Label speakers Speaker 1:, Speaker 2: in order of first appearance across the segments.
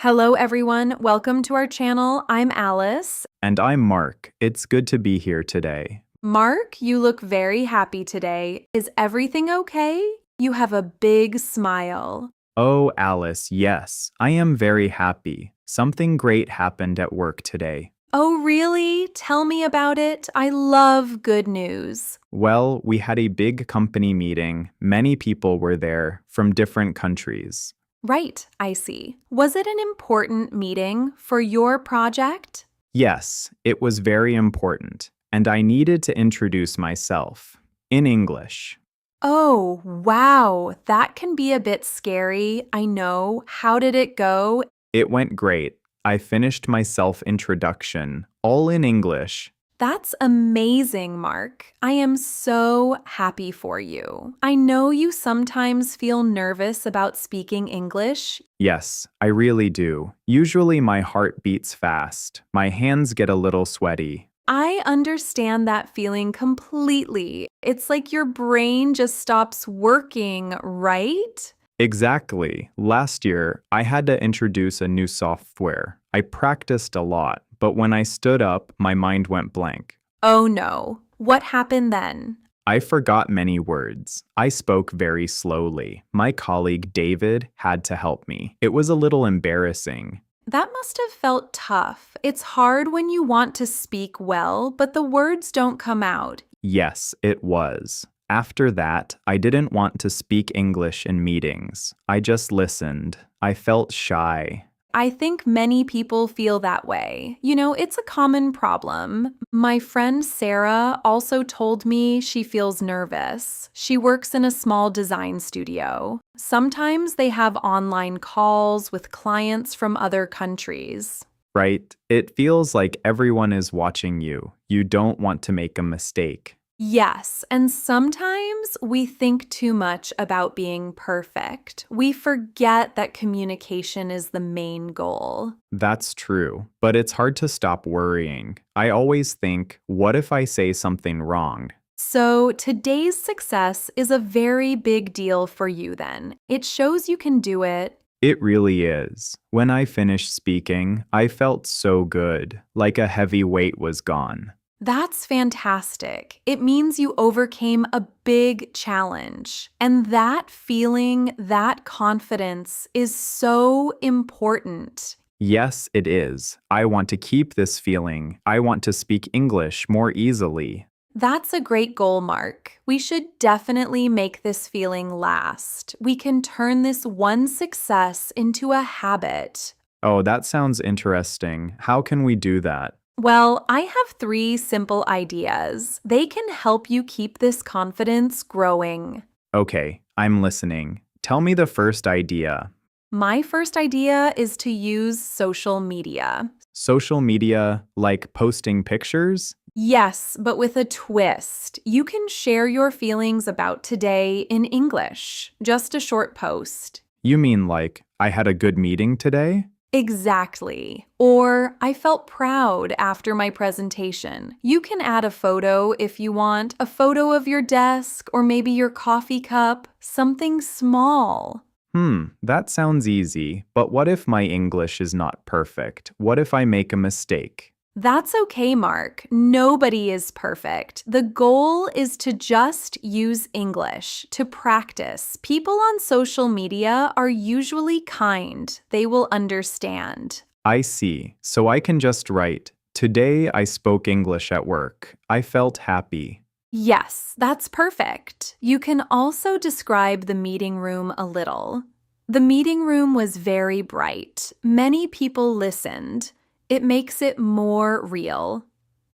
Speaker 1: Hello, everyone. Welcome to our channel. I'm Alice.
Speaker 2: And I'm Mark. It's good to be here today.
Speaker 1: Mark, you look very happy today. Is everything okay? You have a big smile.
Speaker 2: Oh, Alice, yes, I am very happy. Something great happened at work today.
Speaker 1: Oh, really? Tell me about it. I love good news.
Speaker 2: Well, we had a big company meeting. Many people were there from different countries.
Speaker 1: Right, I see. Was it an important meeting for your project?
Speaker 2: Yes, it was very important, and I needed to introduce myself in English.
Speaker 1: Oh, wow. That can be a bit scary. I know. How did it go?
Speaker 2: It went great. I finished my self-introduction, all in English.
Speaker 1: That's amazing, Mark. I am so happy for you. I know you sometimes feel nervous about speaking English.
Speaker 2: Yes, I really do. Usually my heart beats fast. My hands get a little sweaty.
Speaker 1: I understand that feeling completely. It's like your brain just stops working, right?
Speaker 2: Exactly. Last year, I had to introduce a new software. I practiced a lot, but when I stood up, my mind went blank.
Speaker 1: Oh no. What happened then?
Speaker 2: I forgot many words. I spoke very slowly. My colleague David had to help me. It was a little embarrassing.
Speaker 1: That must have felt tough. It's hard when you want to speak well, but the words don't come out.
Speaker 2: Yes, it was. After that, I didn't want to speak English in meetings. I just listened. I felt shy.
Speaker 1: I think many people feel that way. You know, it's a common problem. My friend Sarah also told me she feels nervous. She works in a small design studio. Sometimes they have online calls with clients from other countries.
Speaker 2: Right? It feels like everyone is watching you. You don't want to make a mistake.
Speaker 1: Yes, and sometimes we think too much about being perfect. We forget that communication is the main goal.
Speaker 2: That's true, but it's hard to stop worrying. I always think, what if I say something wrong?
Speaker 1: So today's success is a very big deal for you then. It shows you can do it.
Speaker 2: It really is. When I finished speaking, I felt so good, like a heavy weight was gone.
Speaker 1: That's fantastic. It means you overcame a big challenge. And that feeling, that confidence is so important.
Speaker 2: Yes, it is. I want to keep this feeling. I want to speak English more easily.
Speaker 1: That's a great goal, Mark. We should definitely make this feeling last. We can turn this one success into a habit.
Speaker 2: Oh, that sounds interesting. How can we do that?
Speaker 1: Well, I have 3 simple ideas. They can help you keep this confidence growing.
Speaker 2: Okay, I'm listening. Tell me the first idea.
Speaker 1: My first idea is to use social media.
Speaker 2: Social media, like posting pictures?
Speaker 1: Yes, but with a twist. You can share your feelings about today in English. Just a short post.
Speaker 2: You mean like, I had a good meeting today?
Speaker 1: Exactly. Or, I felt proud after my presentation. You can add a photo if you want, a photo of your desk or maybe your coffee cup, something small.
Speaker 2: That sounds easy, but what if my English is not perfect? What if I make a mistake?
Speaker 1: That's okay, Mark. Nobody is perfect. The goal is to just use English, to practice. People on social media are usually kind. They will understand.
Speaker 2: I see. So I can just write, today I spoke English at work. I felt happy.
Speaker 1: Yes, that's perfect. You can also describe the meeting room a little. The meeting room was very bright. Many people listened. It makes it more real.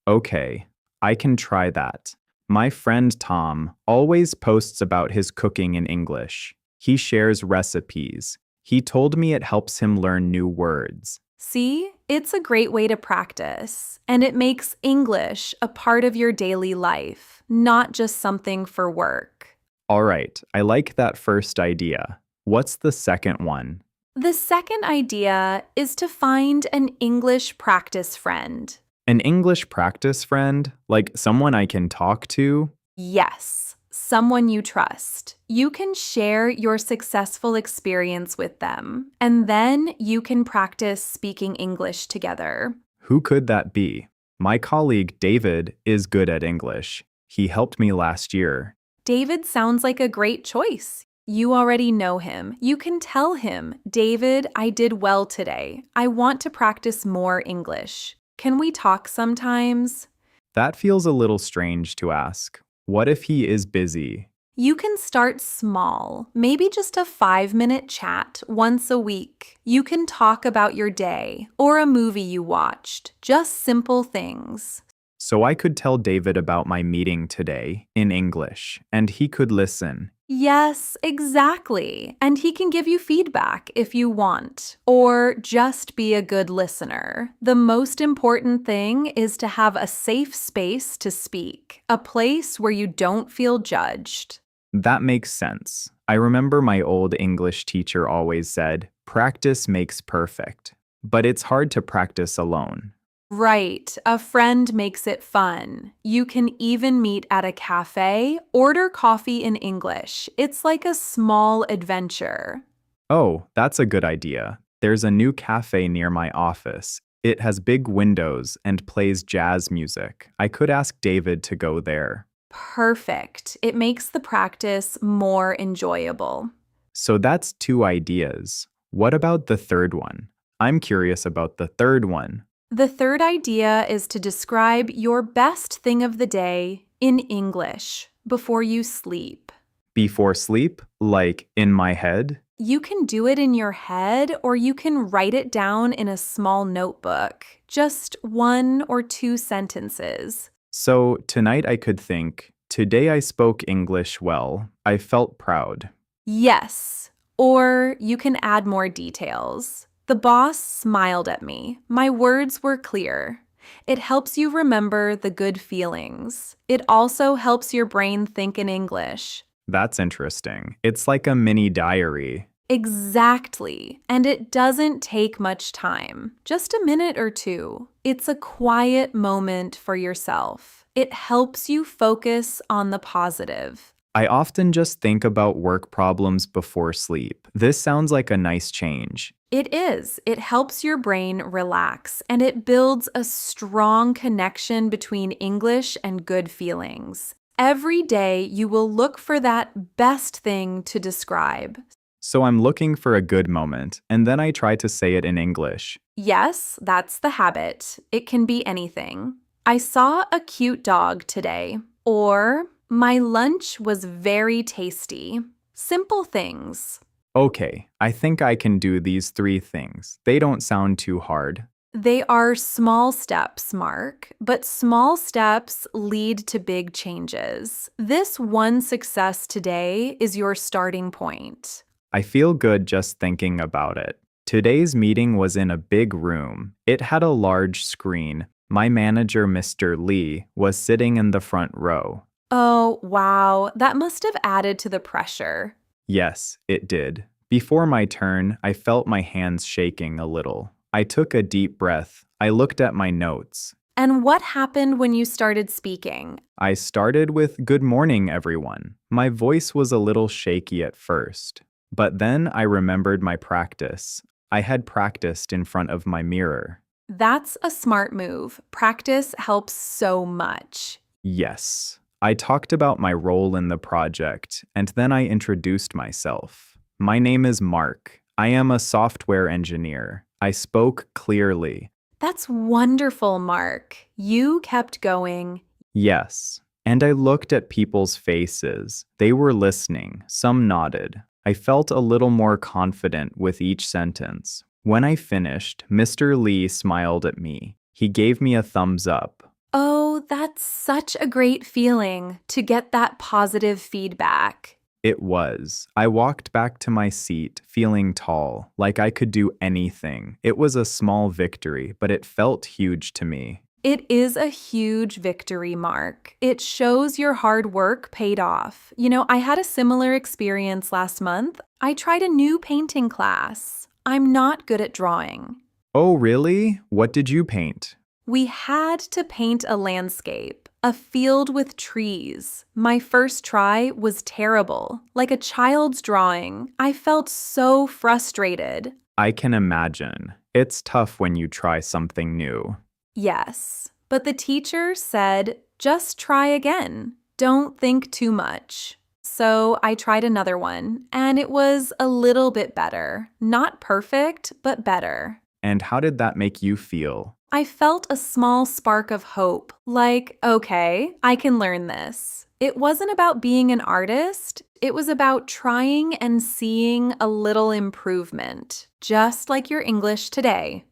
Speaker 2: Okay, I can try that. My friend Tom always posts about his cooking in English. He shares recipes. He told me it helps him learn new words.
Speaker 1: See, it's a great way to practice, and it makes English a part of your daily life, not just something for work.
Speaker 2: All right, I like that first idea. What's the second one?
Speaker 1: The second idea is to find an English practice friend.
Speaker 2: An English practice friend? Like someone I can talk to?
Speaker 1: Yes. someone you trust. You can share your successful experience with them, and then you can practice speaking English together.
Speaker 2: Who could that be? My colleague David is good at English. He helped me last year.
Speaker 1: David sounds like a great choice. You already know him. You can tell him, David, I did well today. I want to practice more English. Can we talk sometimes?
Speaker 2: That feels a little strange to ask. What if he is busy?
Speaker 1: You can start small, maybe just a 5-minute chat once a week. You can talk about your day or a movie you watched, just simple things.
Speaker 2: So I could tell David about my meeting today in English, and he could listen.
Speaker 1: Yes, exactly. And he can give you feedback if you want, or just be a good listener. The most important thing is to have a safe space to speak, a place where you don't feel judged.
Speaker 2: That makes sense. I remember my old English teacher always said, practice makes perfect. But it's hard to practice alone.
Speaker 1: Right, a friend makes it fun. You can even meet at a cafe, order coffee in English. It's like a small adventure.
Speaker 2: Oh, that's a good idea. There's a new cafe near my office. It has big windows and plays jazz music. I could ask David to go there.
Speaker 1: Perfect. It makes the practice more enjoyable.
Speaker 2: So that's 2 ideas. What about the third one? I'm curious about the third one.
Speaker 1: The third idea is to describe your best thing of the day in English before you sleep.
Speaker 2: Before sleep? Like in my head?
Speaker 1: You can do it in your head, or you can write it down in a small notebook. Just 1 or 2 sentences.
Speaker 2: So tonight I could think, today I spoke English well. I felt proud.
Speaker 1: Yes, or you can add more details. The boss smiled at me. My words were clear. It helps you remember the good feelings. It also helps your brain think in English.
Speaker 2: That's interesting. It's like a mini diary.
Speaker 1: Exactly. And it doesn't take much time, just a minute or 2. It's a quiet moment for yourself. It helps you focus on the positive.
Speaker 2: I often just think about work problems before sleep. This sounds like a nice change.
Speaker 1: It is. It helps your brain relax, and it builds a strong connection between English and good feelings. Every day, you will look for that best thing to describe.
Speaker 2: So I'm looking for a good moment, and then I try to say it in English.
Speaker 1: Yes, that's the habit. It can be anything. I saw a cute dog today. Or, my lunch was very tasty. Simple things.
Speaker 2: Okay, I think I can do these 3 things. They don't sound too hard.
Speaker 1: They are small steps, Mark, but small steps lead to big changes. This one success today is your starting point.
Speaker 2: I feel good just thinking about it. Today's meeting was in a big room. It had a large screen. My manager, Mr. Lee, was sitting in the front row.
Speaker 1: Oh, wow, that must have added to the pressure.
Speaker 2: Yes, it did. Before my turn, I felt my hands shaking a little. I took a deep breath. I looked at my notes.
Speaker 1: And what happened when you started speaking?
Speaker 2: I started with, "Good morning, everyone." My voice was a little shaky at first. But then I remembered my practice. I had practiced in front of my mirror.
Speaker 1: That's a smart move. Practice helps so much.
Speaker 2: Yes. I talked about my role in the project, and then I introduced myself. My name is Mark. I am a software engineer. I spoke clearly.
Speaker 1: That's wonderful, Mark. You kept going.
Speaker 2: Yes. And I looked at people's faces. They were listening. Some nodded. I felt a little more confident with each sentence. When I finished, Mr. Lee smiled at me. He gave me a thumbs up.
Speaker 1: Oh, that's such a great feeling to get that positive feedback.
Speaker 2: It was. I walked back to my seat, feeling tall, like I could do anything. It was a small victory, but it felt huge to me.
Speaker 1: It is a huge victory, Mark. It shows your hard work paid off. You know, I had a similar experience last month. I tried a new painting class. I'm not good at drawing.
Speaker 2: Oh, really? What did you paint?
Speaker 1: We had to paint a landscape. A field with trees. My first try was terrible, like a child's drawing. I felt so frustrated.
Speaker 2: I can imagine. It's tough when you try something new.
Speaker 1: Yes, but the teacher said, just try again. Don't think too much. So I tried another one, and it was a little bit better. Not perfect, but better.
Speaker 2: And how did that make you feel?
Speaker 1: I felt a small spark of hope, like, okay, I can learn this. It wasn't about being an artist, it was about trying and seeing a little improvement, just like your English today.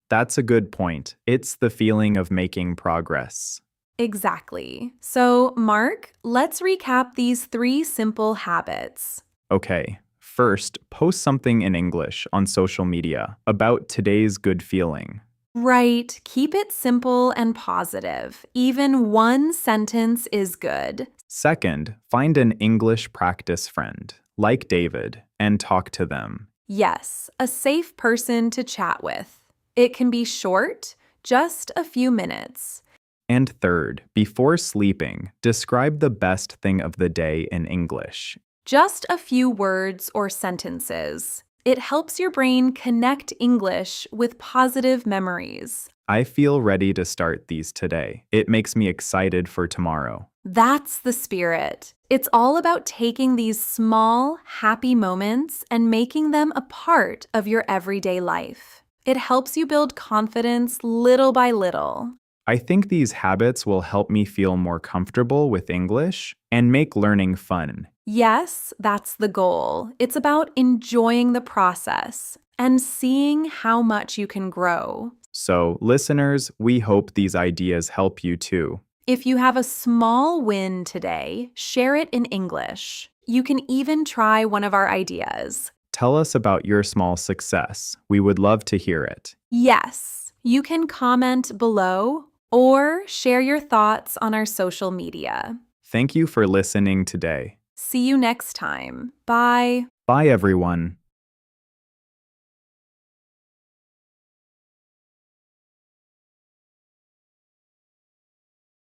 Speaker 2: That's a good point. It's the feeling of making progress.
Speaker 1: Exactly. So, Mark, let's recap these 3 simple habits.
Speaker 2: Okay, first, post something in English on social media about today's good feeling.
Speaker 1: Right. Keep it simple and positive. Even one sentence is good.
Speaker 2: Second, find an English practice friend, like David, and talk to them.
Speaker 1: Yes, a safe person to chat with. It can be short, just a few minutes.
Speaker 2: And third, before sleeping, describe the best thing of the day in English.
Speaker 1: Just a few words or sentences. It helps your brain connect English with positive memories.
Speaker 2: I feel ready to start these today. It makes me excited for tomorrow.
Speaker 1: That's the spirit. It's all about taking these small, happy moments and making them a part of your everyday life. It helps you build confidence little by little.
Speaker 2: I think these habits will help me feel more comfortable with English and make learning fun.
Speaker 1: Yes, that's the goal. It's about enjoying the process and seeing how much you can grow.
Speaker 2: So, listeners, we hope these ideas help you too.
Speaker 1: If you have a small win today, share it in English. You can even try one of our ideas.
Speaker 2: Tell us about your small success. We would love to hear it.
Speaker 1: Yes, you can comment below or share your thoughts on our social media.
Speaker 2: Thank you for listening today.
Speaker 1: See you next time. Bye.
Speaker 2: Bye, everyone.